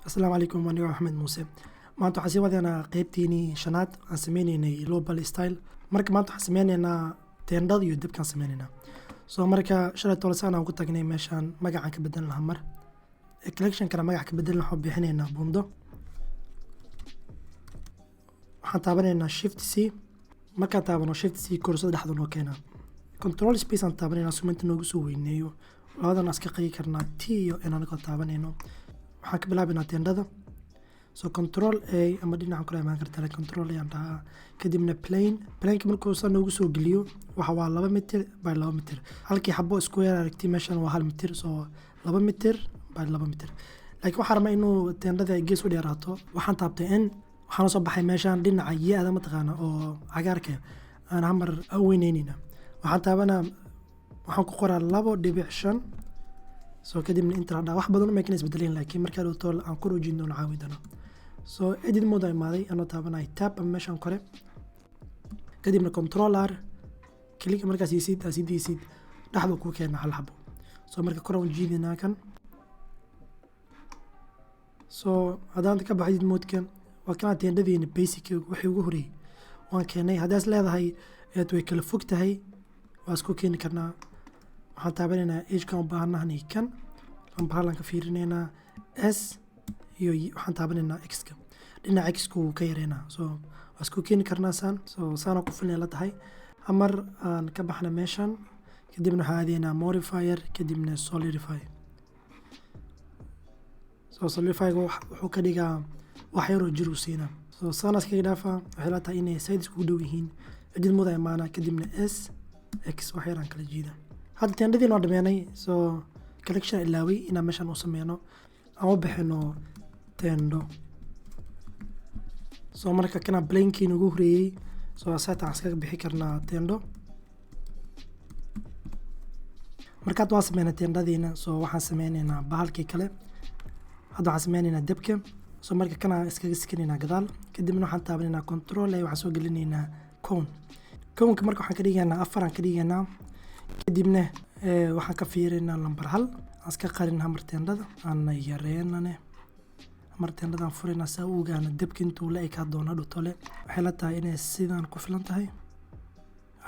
السلام عليكم، أنا أحمد موسى. maanta waxaan sii wadaynaa qaybtiinii shanaad aan sameynaynay global style. marka maanta waxaan sameynaynaa teendhada iyo dabkaan sameynaynaa. soo marka shalay toban aan ku tagnay meeshaan magacaan ka bedelan lahaa mar collectionkana magac ka bedelan waxaan bixinaynaa buundo. waxaan taabanaynaa shift c. markaan taabano shift c koorsada dhexda noo keenaa control space aan taabanaynaa suminta noogu soo weyneeyo. labadan iska qeyi karnaa t iyo n anagoo taabanayno. waxaan ka bilaabaynaa teendhada. so control a ama dhinaca kale imaan kartaa control a aan dhahaa kadibna planeka markuu saa noogu soo geliyo waxa waa 2 mitir by 2 mitir. halkii xabo square aragti meeshan waa 1 mitir, so 2 mitir by 2 mitir. laakiin waxaan rabaa inuu teendhada gees u dheeraato. waxaan taabtay n waxaan soo baxay meeshan dhinaca yaada mataqaana oo cagaarka aan hamar weyneenina. waxaan taabanaa waxaan ku qoraa 2.5. so kadibna inta hadda wax badan ma keenay isbedeleen, laakiin markaa uu tool aan ku roojin doono caawidana. so edit mode ay maaday anoo taabanay tab ama meeshan kore kadibna control r click markaas yisid dhaxdu ku keenna hal xabo. so marka kor aan jiidinaa kan. so hadaan ka baxay edit mode kan waa kana teendhadiina basic wixii ugu horeeyay waan keenay. hadaas leedahay ee way kala fog tahay waa isku keeni karnaa. waxaan taabanaynaa age kan u baahanahay kan lambarhalan ka fiirinaynaa s iyo waxaan taabanaynaa x ka dhinaca x ku ka yareynaa. so waa isku keeni karnaa saan. so saana ku filan la tahay amar aan ka baxna meeshan kadibna waxaan aadaynaa modifier kadibna solidify. so solidify wuxuu ka dhigaa wax yar oo jir u siinaa. so saana iska dhaafa waxay la tahay inay sides ku dhow yihiin. edit mode ay maana kadibna s x wax yar aan kala jiidaa. hadda teendhadii noo dhameynay. so collection ilaaway inaan meeshan u sameyno aan u bixino teendho. so marka kana blankiin ugu horeeyay so asayta aan iskaga bixi karnaa teendho. markaad waa sameynaa teendhadiina. so waxaan sameynaynaa bahalkii kale. hadda waxaan sameynaynaa dabka. so marka kana iskaga sikinaynaa gadaal kadibna waxaan taabanaynaa control a waxaan soo gelinaynaa kownka marka waxaan ka dhigaynaa 4 aan ka dhigaynaa kadibna waxaan ka fiirinaa lambar 1 aan iska qarinaa marteendhada aan yareynane marteendhada aan furina saa u ogaana dabka intuu la ekaa doono dhutole. waxay la tahay inay sidaan ku filan tahay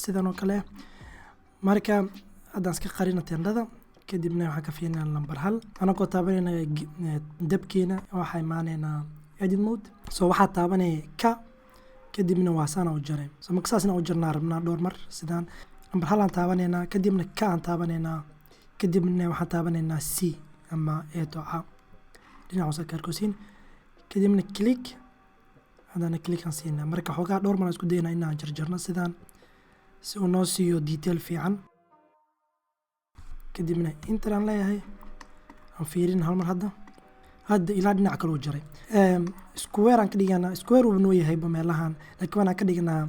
sidaan oo kale. marka haddaan iska qarina teendhada kadibna waxaan ka fiirinaa lambar 1 anagoo taabanayna dabkeena waxaa imaanaynaa edit mode. so waxaa taabanaya ka kadibna waa saana u jaray. so marka saasna u jarnaa rabnaa dhowr mar sidaan lambar 1 aan taabanaynaa kadibna ka aan taabanaynaa kadibna waxaan taabanaynaa c ama eetoca dhinaca soo kaarkoosiin kadibna click hadana click aan siinaa. marka xogaa dhowr mar isku daynaa inaan jarjarno sidaan si uu noo siiyo detail fiican. kadibna inta aan leeyahay aan fiirin hal mar hadda ilaa dhinac kale u jaray. square aan ka dhiganaa square uu noo yahay meelahan, laakiin waan ka dhignaa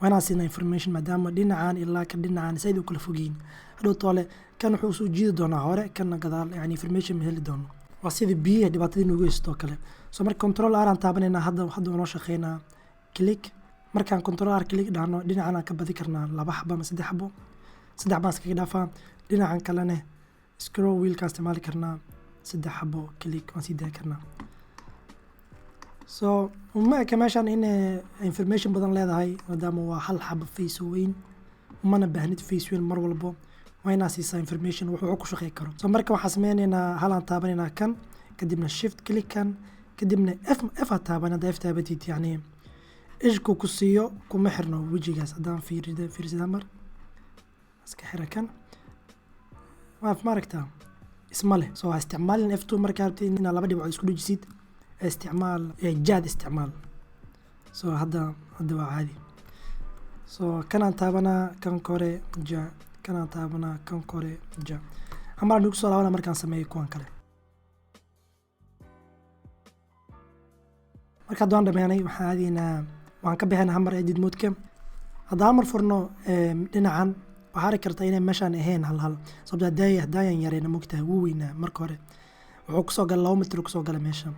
waana siinaa information maadaama dhinacaan ilaa ka dhinacaan sayid u kala fogiin. hadhow toole kan wuxuu soo jiidi doonaa hore kana gadaal yani information ma heli doono. waa sida biyaha dhibaatadii noogu haysto kale. so marka control r aan taabanaynaa hadda noo shaqeynaa click. markaan control r click dhahno dhinacan aan ka badi karnaa 2 xabo ama 3 xabo. 3 baan iskaga dhaafaa. dhinacan kalena scroll wheel ka isticmaali karnaa 3 xabo click waan sii daa karnaa. so uma eka meeshan in information badan leedahay maadaama waa hal xabo face weyn umana baahnid face weyn mar walbo waa inaa siisaa information wuxuu ku shaqeyn karo. so marka waxaan sameynaynaa hal aan taabanaynaa kan kadibna shift click kan kadibna f aan taabanaa f taabatid yani ishku ku siiyo kuma xirno wejigaas. haddaan fiirsida mar iska xira kan ma aragtaa isma leh. so waa isticmaalin f2 markaa rabtid inaa 2 dhibcood isku dhajisid استعمال جاد استعمال. سو هذا عادي. سو كان تابنا كان كوري جا كان تابنا كان كوري جا عمر نقص ولا مركان سمي كون كله. مركان دوان دمياني وحادينا وعن كبهنا عمر edit mode كم هذا عمر فرنو لنا عن وحرك رتينا مشان هين هل صبدا دايا يرينا مكته وينا مركوري وعكسو قال لهم تركسو قال ماشان.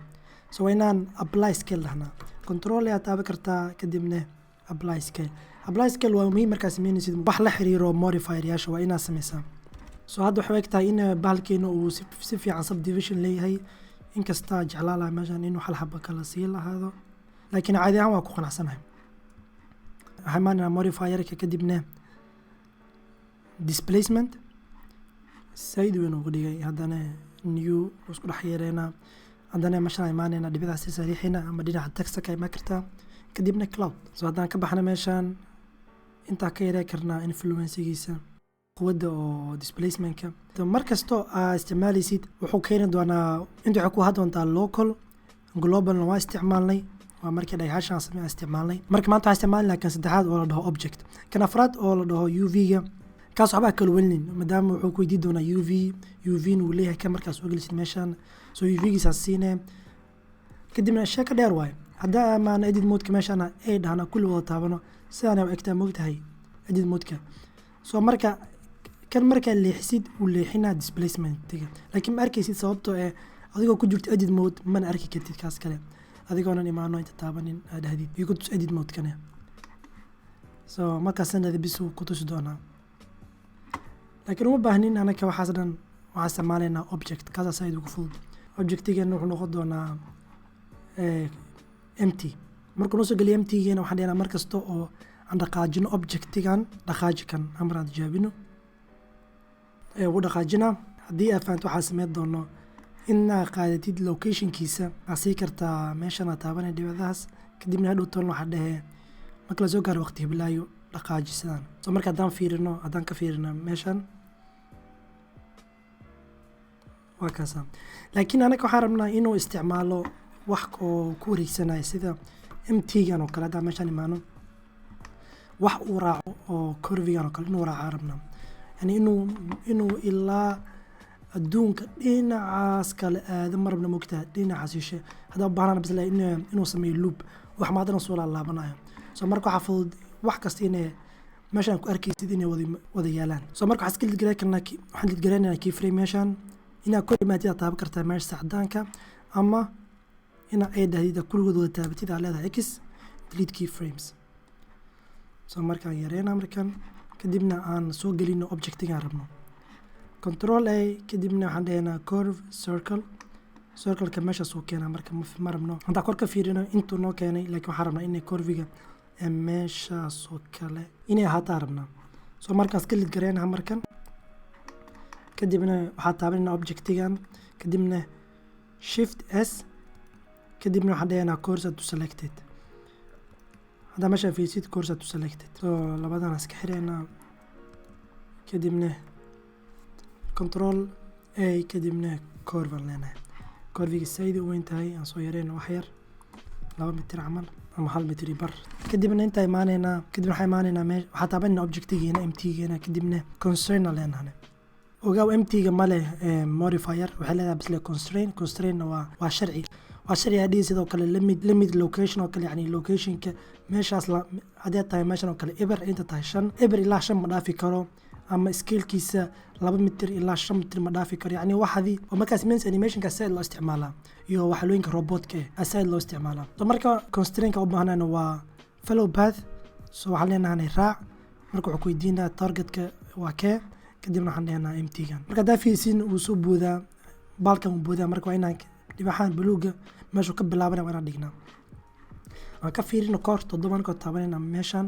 so inaan apply scale lahna control ayaa taaban kartaa kadibna apply scale waa muhiim markaa sameynaysid wax la xiriiro modifier yaasha waa inaad sameysaa. so hadda waxay egtahay in bahalkeena uu si fiican subdivision leeyahay inkasta jeclaan lahaa meeshan inuu hal xabo kala sii lahaado laakiin caadi ahaan waa ku qanacsanahay. waxaan imaanaynaa modifierka kadibna displacement side weyn ugu dhigay haddana new isku dhex yeereynaa haddana meeshaan imaanaynaa dhibicdaas si sariixina ama dhinaca texta ka imaan kartaa kadibna cloud. so haddaan ka baxna meeshaan intaa ka yaree karnaa influencegiisa quwadda oo displacementka. markastoo aa isticmaalaysid wuxuu keeni doonaa inta waxay ku had doontaa local globalna waa isticmaalnay waa markii dhagaxashaan samee isticmaalnay. marka maanta waxaan isticmaalnaa kan saddexaad oo la dhaho object, kan afraad oo la dhaho UV-ga kaas waxbaa kala welinin maadaama wuxuu ku weydiin doonaa UV-na uu leeyahay kan markaas oo gelisid meeshaan. so UV-giisaas siinee kadibna sheeka dheer waaye haddaa amaana edit modeka meeshaan ay dhahna kulli wada taabano sidaana u egtaa moogtahay edit modeka. so marka kan markaa leexisid uu leexinaa displacementiga laakiin ma arkaysid sababtoo adigoo ku jirto edit mode mana arki kartid kaas kale adigoonan imaano inta taabanin aad dhahdid iyo ku tus edit mode kane. so markaasna bis uu ku tusi doonaa laakiin uma baahnin anaka waxaas dhan waxaan isticmaalaynaa object kaasa side ugu fudud. objectigeena wuxuu noqon doonaa empty. markuu noo soo geliyo emptygeena waxaan dhahnaa markasta oo aan dhaqaajino objectigan dhaqaaji kan amraan tijaabino ugu dhaqaajinaa. haddii aad fahanto waxaa sameyn doono inaa qaadatid locationkiisa aa sii kartaa meeshan aad taabanay dhibicdahaas kadibna hadhow toon waxaa dhahee marka la soo gaaro waqti hiblaayo dhaqaaji sidaan. so marka haddaan ka fiirino meeshan waa kaasa laakiin anaga waxaan rabnaa inuu isticmaalo wax oo ku wareegsanaya sida MT-gan oo kale. haddaan meeshaan imaano wax uu raaco oo curvigan oo kale inuu raacaa rabnaa yani inuu ilaa adduunka dhinacaas kale aada ma rabna moogtaa dhinacaas yeeshe haddaba baahnaan bisla inuu sameeyo loop wax maadana soo laalaabanayo. so marka waxaa fudud wax kasta inay meeshaan ku arkaysid inay wada yaalaan. so marka waxaan iska lidgareynaynaa keyframe meeshaan inaa ku imaatid aad taaban kartaa meesha sacdaanka ama inaa ay dhahdid kulligood wada taabatid aa leedahay x delete keyframes. so markaan yareynaa markan kadibna aan soo gelino objectigaan rabno control A kadibna waxaan dhahaynaa curve circleka meeshaas uu keenaa marka ma rabno haddaan kor ka fiirino intuu noo keenay laakiin waxaan rabnaa inay curviga meeshaas oo kale inay ahaataa rabnaa. so markaan iska lidgareynaha markan kadibna waxaa taabanayna objectigan kadibna shift S kadibna waxaan dhahaynaa cursor to selected. haddaa meeshaan fiirsid cursor to selected. so labadan iska xireynaa kadibna control A kadibna curve aan leenahay curviga saydi u weyn tahay aan soo yareyno wax yar 2 mitir camal ama 1 mitir bar. kadibna intaa imaanaynaa kadibna waxaa imaanaynaa waxaa taabanayna objectigeena MT-geena kadibna constraint aan leenahay. ogaaw MT-ga ma leh modifier waxay leedahay bisle constraint waa sharci hadii sidoo kale limit location oo kale yani locationka meeshaas hadee tahay meeshan oo kale eber inta tahay 5 eber ilaa 5 ma dhaafi karo ama scalekiisa 2 mitir ilaa 5 mitir ma dhaafi karo yani waxadii oo markaas means animationka side loo isticmaalaa iyo waxalooyinka robotka side loo isticmaalaa. so marka constraint-ka u baahnayna waa follow path. so waxaan leenahay raac marka wuxuu ku weydiinaa targetka waa kee kadibna waxaan dhahaynaa MT-gan. marka haddaa fiirsin uu soo boodaa baalkan uu boodaa marka waa inaan dhibaxaan buluuga meeshuu ka bilaabana waa inaan dhignaa. waan ka fiirino koor 7 markoo taabanayna meeshaan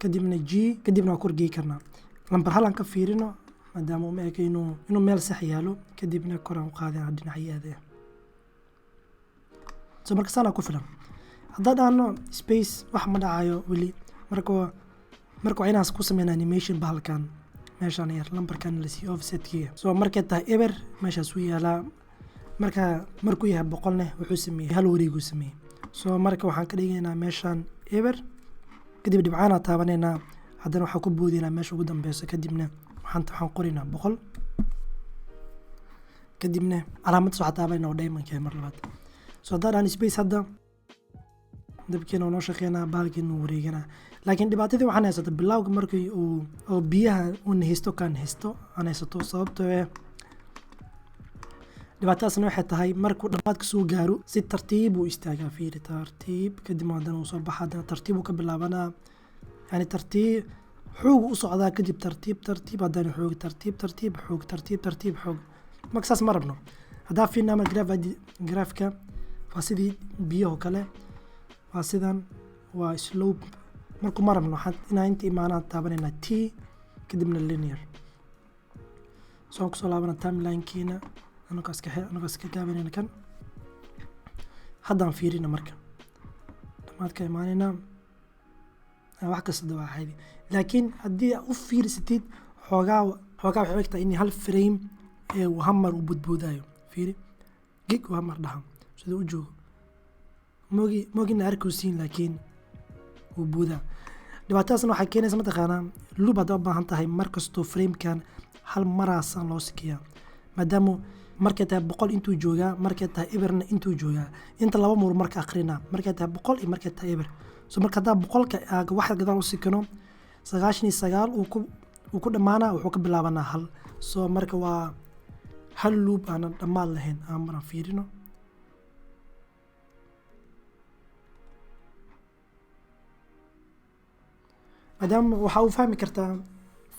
kadibna G kadibna waa korgey karnaa lambar hal aan ka fiirino maadaama uma eka inuu meel sax yaalo kadibna koraan u qaadana dhinacyada. so marka saanaa ku filan. haddaa dhahno space wax ma dhacayo weli marka waa inaan ku sameynaa animation bahalkan meeshaan yar lambarkan la sii offsetkiga. so markay tahay eber meeshaas uu yaalaa markuu yahay 100 wuxuu sameeyey hal wareeguu sameeyey. so marka waxaan ka dhigaynaa meeshaan eber kadib dhibcaana taabanaynaa haddana waxaan ku boodinaa meesha ugu dambeyso kadibna waxaan qorinaa 100 kadibna calaamad soo taabanayna oo diamond-ka mar labaad. so haddaan space hadda dabkeena noo shaqeynaa baalkeena uu wareeganaa laakiin dhibaatadii waxaan haysato bilowga markii oo biyaha uu aan haysato sababtoo dhibaatadaasna waxay tahay markuu dhammaadka soo gaaro si tartiib uu istaagaa fiiri tartiib kadib haddana uu soo baxa haddana tartiib uu ka bilaabanaa yani tartiib xoog u socdaa kadib tartiib haddana xoog tartiib xoog marka saas ma rabno. haddaa fiirna ama graafka waa sidii biyaha kale waa sidan waa slope markuu marabno waxaan inaa inta imaanaan taabanayna t kadibna linear soo ku soo laabana timeline-kiina anagoo iska gaabanayna kan haddaan fiirina marka dhamaadka imaanayna wax kasta waa caadi laakiin haddii u fiirsatid xoogaa waxay egtahay in hal frame ee uu hamar u budboodayo fiiri gig uu hamar dhaha sida u joogo moogina arkaysiin laakiin uu buudaa dhibaatadaasna waxay keenaysa mataqaanaa loop haddaa u baahan tahay mar kastoo framekan hal maraasaan loo sikiyaa maadaama markay tahay 100 intuu joogaa markay tahay eberna intuu joogaa inta laba muur marka aqrinaa markay tahay 100 iyo markay tahay eber so marka haddaa 100 wax gadaal u sikano 99 uu ku dhamaanaa wuxuu ka bilaabanaa hal so marka waa hal loop aan dhammaan lahayn aan maraan fiirino maadaama waxaa u fahmi kartaa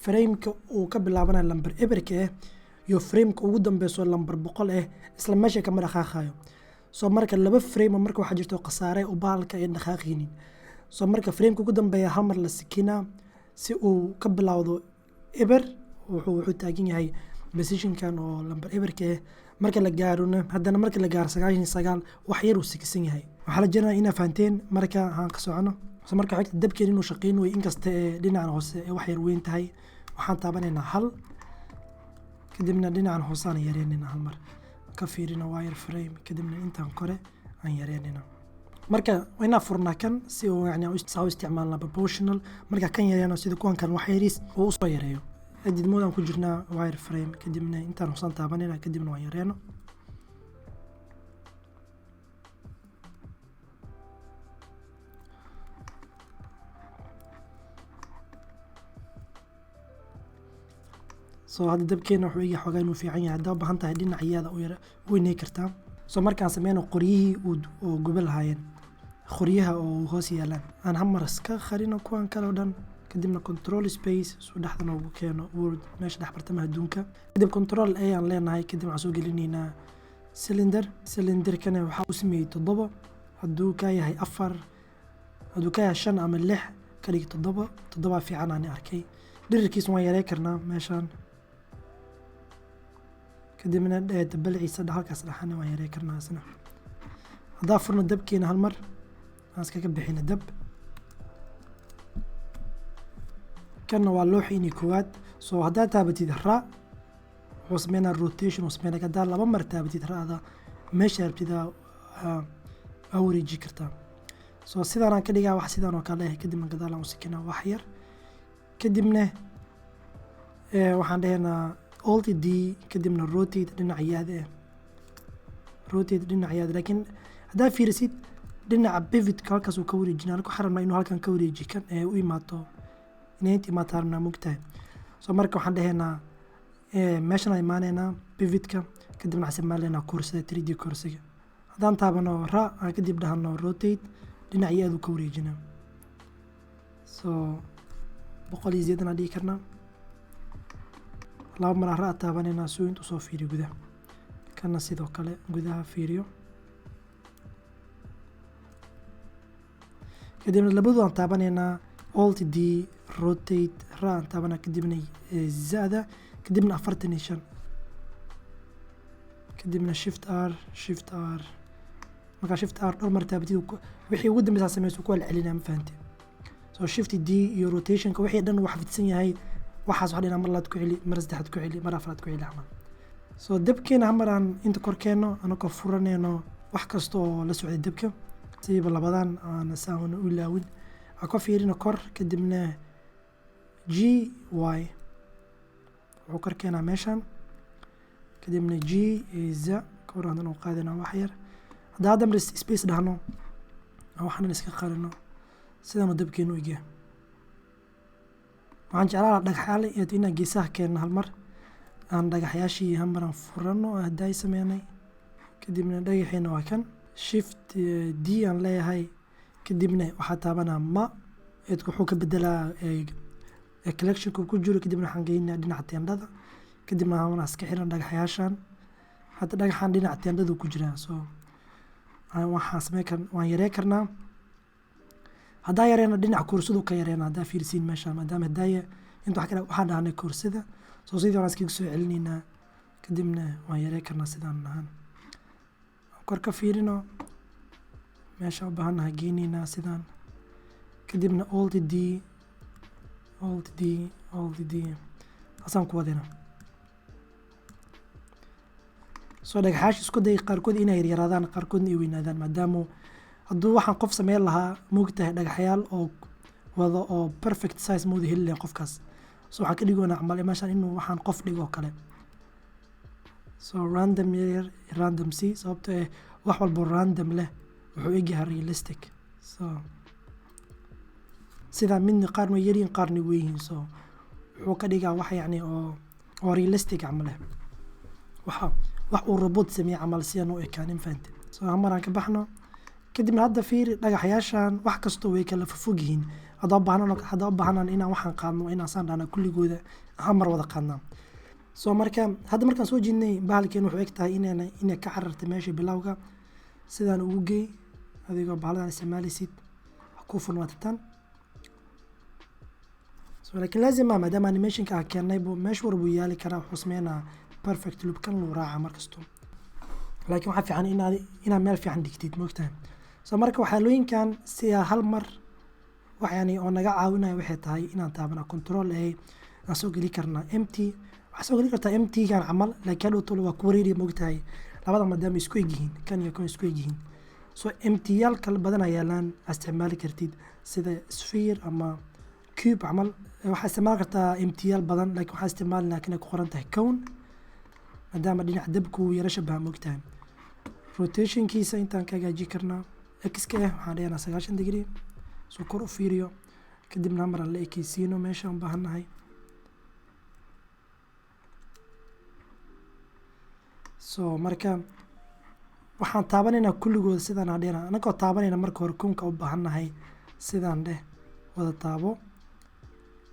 frameka uu ka bilaabanayo lambar eberka iyo frameka ugu dambeyso lambar 100 isla meesha kama dhaqaaqayo so marka laba frame marka waxaa jirto khasaare u baalka ay dhaqaaqaynin so marka frameka ugu dambeeya hal mar la sikinaa si uu ka bilowdo eber wuxuu taagan yahay positionkan oo lambar eberka marka la gaarona haddana marka la gaaro 99 wax yar uu sikisan yahay waxaa la jirnaa inaa fahanteen marka aan ka socono so marka xigta dabkeen inuu shaqeyn way inkasta dhinacan hoose wax yar weyn tahay waxaan taabanaynaa hal kadibna dhinacan hoose aan yareynayna hal mar ka fiirina wire frame kadibna intaan kore aan yareynayna marka wayna furnaa kan si uu yani u isticmaalna proportional marka kan yareeyana sida kuwan kan wax yaris uu soo yareeyo edit mode aan ku jirnaa wire frame kadibna intaan hoose taabanayna kadibna waan yareyno so hadda dabkeena wuxuu iga xogaa inuu fiican yahay haddaa u baahan tahay dhinacyada u yara weynay kartaa so markaan sameyno qoryihii oo guba lahaayeen qoryaha oo hoos yaalaan aan hamar iska qarino kuwan kale oo dhan kadibna control space suu dhexda noogu keeno word meesha dhex bartamaha adduunka kadib control a aan leenahay kadib waxaan soo gelinaynaa cylinderkana waxaa u sameeyey 7 hadduu ka yahay 4 hadduu ka yahay 5 ama 6 ka dhig 7 fiican aan arkay dhirirkiisa waan yarey karnaa meeshaan kadibna balciisa halkaas dhaxana waan yarey karnaa isna haddaa furno dabkeena hal mar aan iskaga bixina dab kana waa looxini koowaad so haddaa taabatid ra wuxuu sameynaa rotation uu sameynaa haddaa 2 mar taabatid ra'da meesha rabtida wareeji kartaa so sidaan aan ka dhigaa wax sidaan oo kale kadibna gadaal aan u sikinaa wax yar kadibna waxaan dhahaynaa alt d kadibna rotate dhinacyada laakiin haddaa fiirisid dhinaca pivotka halkaas uu ka wareejinaa anagu waxaan rabnaa inuu halkan ka wareeji kan u imaato inay inta imaato rabnaa mogtahay so marka waxaan dhahaynaa meeshaan aan imaanaynaa pivotka kadibna waxaan isticmaalaynaa koorsada 3D koorsiga haddaan taabano ra aan kadib dhahano rotate dhinacyada uu ka wareejinaa so 100 aan dhigi karnaa laba mar ra taabanayna soo intuu soo fiiriyo gudaha kana sidoo kale gudaha fiiriyo kadibna labadu aan taabanayna alt d rotate ra aan taabana kadibna zaada kadibna 45 kadibna shift r marka shift r dhowr mar taabatid wixii ugu dambaysa sameeyay ku celcelinaa ma fahanteen so shift d iyo rotationka wixii dhan wax fidsan yahay waxaas waxa dhina mar laad ku celi mar saddexaad ku celi mar afraad ku celi aman so dabkeena hamaraan inta korkeeno anako furanayno wax kasto oo la socday dabka siiba labadan aan saawan u laawin ako fiirino kor kadibna g y wuxuu korkeena meeshan kadibna g za koraan oo qaadana wax yar hadda adam space dhahno waxaan iska qarino sidaan dabkeenu iga waxaan jeclaa dhagaxyaal inaan geesaha keeno hal mar aan dhagaxyaashii hambaran furano hadday sameynay kadibna dhagaxeena waa kan shift d aan leeyahay kadibna waxaa taabanaa ma wuxuu ka bedelaa collectionka ku jiro kadibna waxaan geynaa dhinaca teendhada kadibna waxaan iska xiran dhagaxyaashan hadda dhagaxan dhinaca teendadu ku jiraa. So waxaan sameyn karnaa waan yaree karnaa. haddaa yareena dhinaca koorsadu ka yareena haddaa fiirsiin meesha maadaama hadaaya inta waxaan dhahnay koorsada. So sidii waan iskaga soo celinaynaa kadibna waan yaree karnaa sidaan nahan kor ka fiirino meesha u baahannahay geynaynaa sidaan kadibna alt d asaan ku wadina. So dhagaxaash isku day qaarkood inay yaryaraadaan qaarkoodna ay weynaadaan maadaama hadduu waxaan qof sameyn lahaa moogtahay dhagaxyaal oo wada oo perfect size mooda heli lahayn qofkaas. So waxaan ka dhigoonaa camal meeshaan inuu waxaan qof dhigo kale. So random yar random c sababtoo ah wax walbo random leh wuxuu egyahay realistic. So sida midna qaarna yariin qaarna weyihiin. So wuxuu ka dhigaa wax yacni oo realistic camal leh wax uu robot sameeyay camal si aan u ekaanin fahanti. So maraan ka baxno kadibna hadda fiiri dhagaxyaashan wax kastoo way kala fog yihiin. hadda u baahnaan inaan waxaan qaadno inaan saan dhahna kulligooda mar wada qaadnaa. So markaan soo jeednay bahalkeen wuxuu eg tahay inay ka carartay meesha bilowga sidaan ugu geey adigoo bahaladan isticmaalaysid ku furmaatitaan. So laakiin laazima maadaama animationka aan keennay meesha war buu yaali karaa wuxuu sameynaa perfect loop kan luu raaca markasto. laakiin waxaa fiican inaad meel fiican dhigtid moogtahay. So marka waxaalooyinkan si hal mar wax yani oo naga caawinaya waxay tahay inaan taabana control aan soo geli karnaa empty. waxaa soo geli kartaa empty gaan camal laakiin hadhow tolo waa ku wareeri moogtahay labada maadaama isku egyihiin kan iyo kan isku egyihiin. So empty yaal kala badan yaalaan isticmaali kartid sida sphere ama cube camal waxaa isticmaali kartaa empty yaal badan laakiin waxaa isticmaalinaa inay ku qoran tahay cone maadaama dhinaca dabku yara shabaha moogtahay. rotationkiisa intaan ka hagaajin karnaa x-ka waxaan dhiganaa 90 degree. So kor u fiiriyo kadibna mar aan la ekeysiino meesha aan baahannahay. So marka waxaan taabanaynaa kulligooda sidaan aan dhehna anagoo taabanayna marka hore koonka u baahannahay sidaan dheh wada taabo.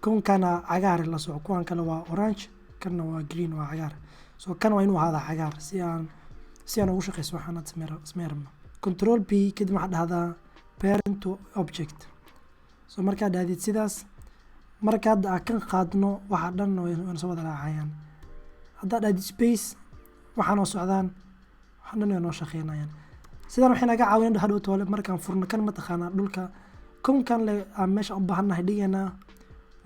koonkana cagaar la soco kuwan kale waa orange kana waa green waa cagaar. So kan waa inuu ahaadaa cagaar si aan ugu shaqeyso waxaan sameeyrabno. control p kadib waxaa dhahdaa parent to object. So markaa dhahdid sidaas marka hadda aan kan qaadno waxa dhan way soo wada raacayaan. haddaa dhahdid space waxaanoo socdaan waxaan dhan way noo shaqeynayaan. sidaan waxay naga caawinayaan hadhow toole markaan furno kan mataqaanaa dhulka koonkan le aan meesha u baahannahay dhigaynaa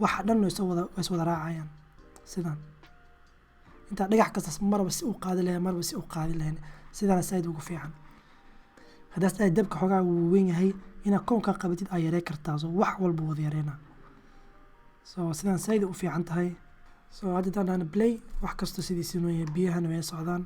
waxa dhan way soo wada raacayaan sidaan. intaa dhagax kasta marba si u qaadi lahayn sidaan saaid ugu fiican. haddaas ay dabka xoogaa uu weyn yahay inaad koonka qabatid ay yaree kartaa. So wax walba wada yareena. So sidaan saaid u fiican tahay. So hadda daan play wax kasto sidiisii noo yahay biyahana way socdaan.